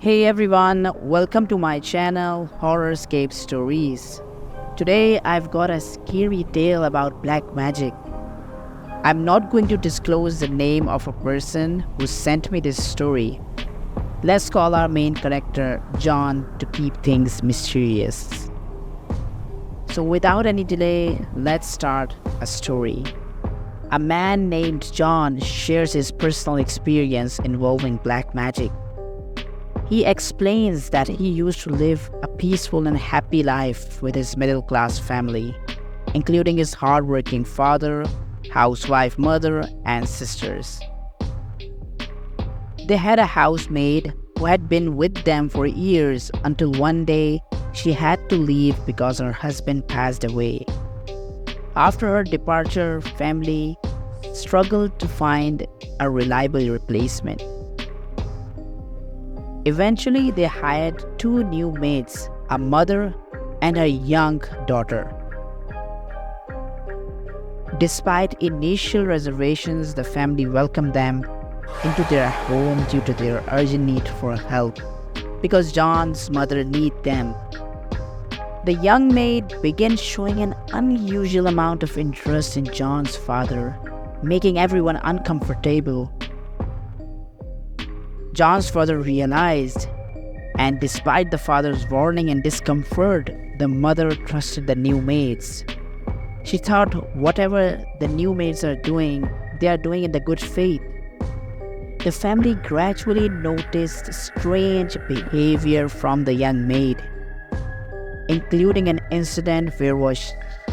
Hey everyone, welcome to my channel Horrorscape Stories. Today I've got a scary tale about black magic. I'm not going to disclose the name of a person who sent me this story. Let's call our main character John to keep things mysterious. So without any delay, let's start a story. A man named John shares his personal experience involving black magic. He explains that he used to live a peaceful and happy life with his middle-class family, including his hard-working father, housewife mother, and sisters. They had a housemaid who had been with them for years until one day she had to leave because her husband passed away. After her departure, family struggled to find a reliable replacement. Eventually, they hired two new maids, a mother and a young daughter. Despite initial reservations, the family welcomed them into their home due to their urgent need for help, because John's mother needed them. The young maid began showing an unusual amount of interest in John's father, making everyone uncomfortable. John's father realized, and despite the father's warning and discomfort, the mother trusted the new maids. She thought whatever the new maids are doing, they are doing in the good faith. The family gradually noticed strange behavior from the young maid, including an incident where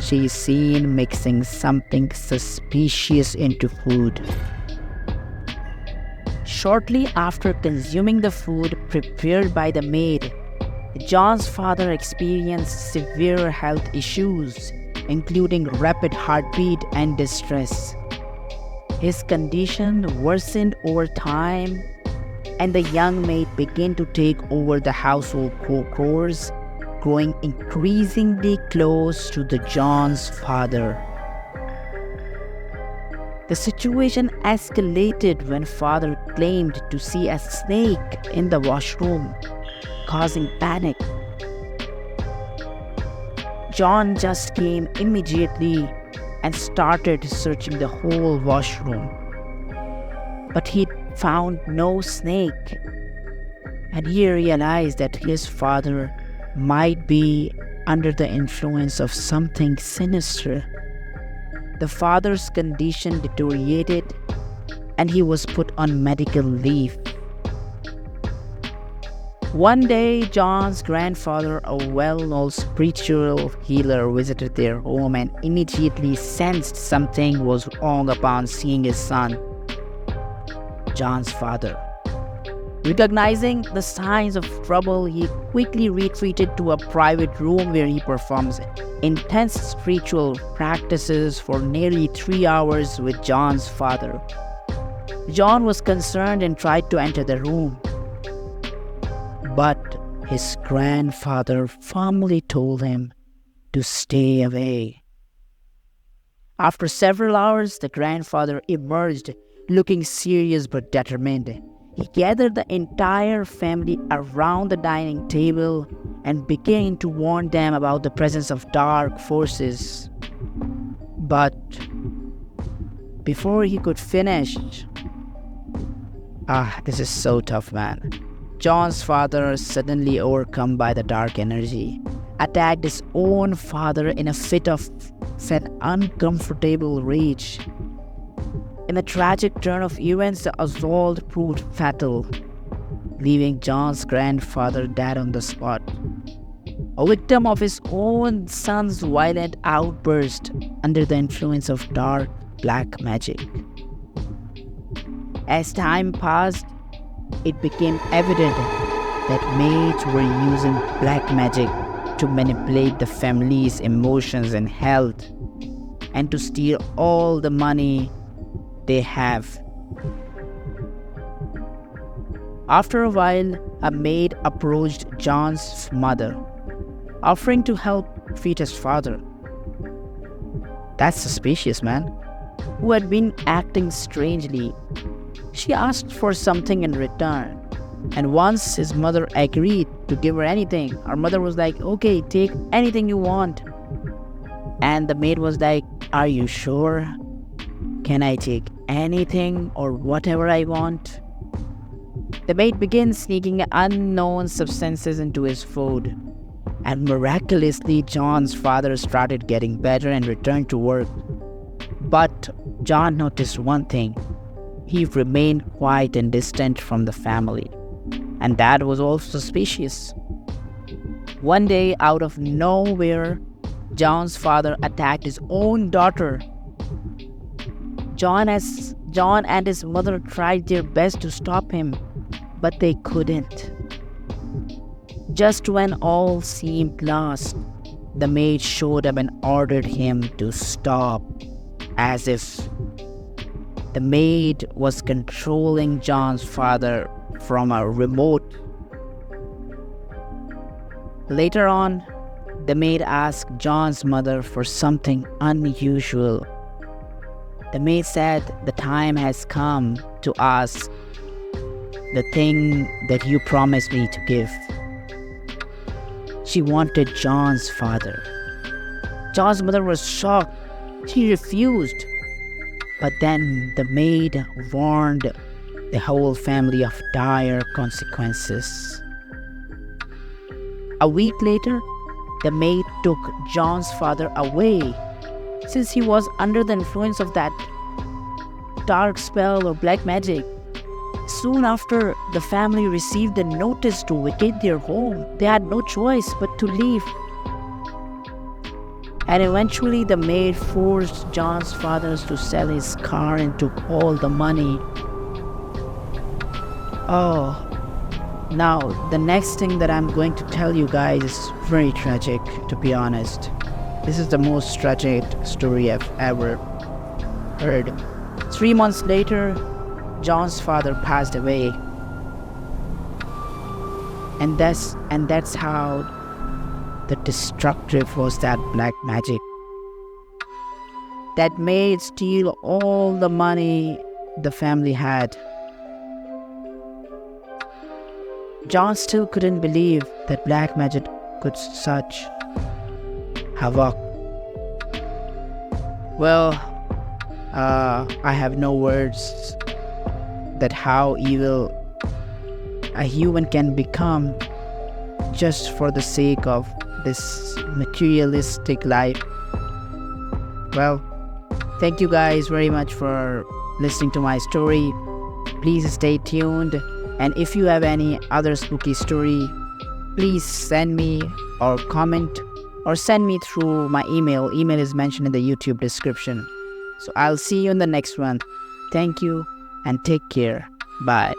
she is seen mixing something suspicious into food. Shortly after consuming the food prepared by the maid, John's father experienced severe health issues, including rapid heartbeat and distress. His condition worsened over time, and the young maid began to take over the household chores, growing increasingly close to John's father. The situation escalated when father claimed to see a snake in the washroom, causing panic. John just came immediately and started searching the whole washroom. But he found no snake, and he realized that his father might be under the influence of something sinister. The father's condition deteriorated, and he was put on medical leave. One day, John's grandfather, a well-known spiritual healer, visited their home and immediately sensed something was wrong upon seeing his son, John's father. Recognizing the signs of trouble, he quickly retreated to a private room where he performs intense spiritual practices for nearly 3 hours with John's father. John was concerned and tried to enter the room, but his grandfather firmly told him to stay away. After several hours, the grandfather emerged, looking serious but determined. He gathered the entire family around the dining table and began to warn them about the presence of dark forces. But before he could finish, this is so tough, man. John's father, suddenly overcome by the dark energy, attacked his own father in a fit of an uncomfortable rage. In a tragic turn of events, the assault proved fatal, leaving John's grandfather dead on the spot, a victim of his own son's violent outburst under the influence of dark black magic. As time passed, it became evident that maids were using black magic to manipulate the family's emotions and health, and to steal all the money they have. After a while, a maid approached John's mother, offering to help treat his father. That's suspicious, man. Who had been acting strangely. She asked for something in return, And once his mother agreed to give her anything, her mother was like, okay, take anything you want. And the maid was like, are you sure? Can I take anything or whatever I want? The maid began sneaking unknown substances into his food. And miraculously, John's father started getting better and returned to work. But John noticed one thing. He remained quiet and distant from the family. And that was also suspicious. One day, out of nowhere, John's father attacked his own daughter. John and his mother tried their best to stop him, but they couldn't. Just when all seemed lost, the maid showed up and ordered him to stop, as if the maid was controlling John's father from a remote. Later on, the maid asked John's mother for something unusual. The maid said the time has come to ask the thing that you promised me to give. She wanted John's father. John's mother was shocked. She refused. But then the maid warned the whole family of dire consequences. A week later, the maid took John's father away since he was under the influence of that dark spell or black magic. Soon after, the family received a notice to vacate their home. They had no choice but to leave. And eventually the maid forced John's father to sell his car and took all the money. Oh, now the next thing that I'm going to tell you guys is very tragic, to be honest. This is the most tragic story I've ever heard. 3 months later, John's father passed away. And that's how the destructive was that black magic that made steal all the money the family had. John still couldn't believe that black magic could such havoc. Well, I have no words that how evil a human can become just for the sake of this materialistic life. Well, thank you guys very much for listening to my story. Please stay tuned, and if you have any other spooky story, please send me or comment or send me through my email. Email is mentioned in the YouTube description. So I'll see you in the next one. Thank you and take care. Bye.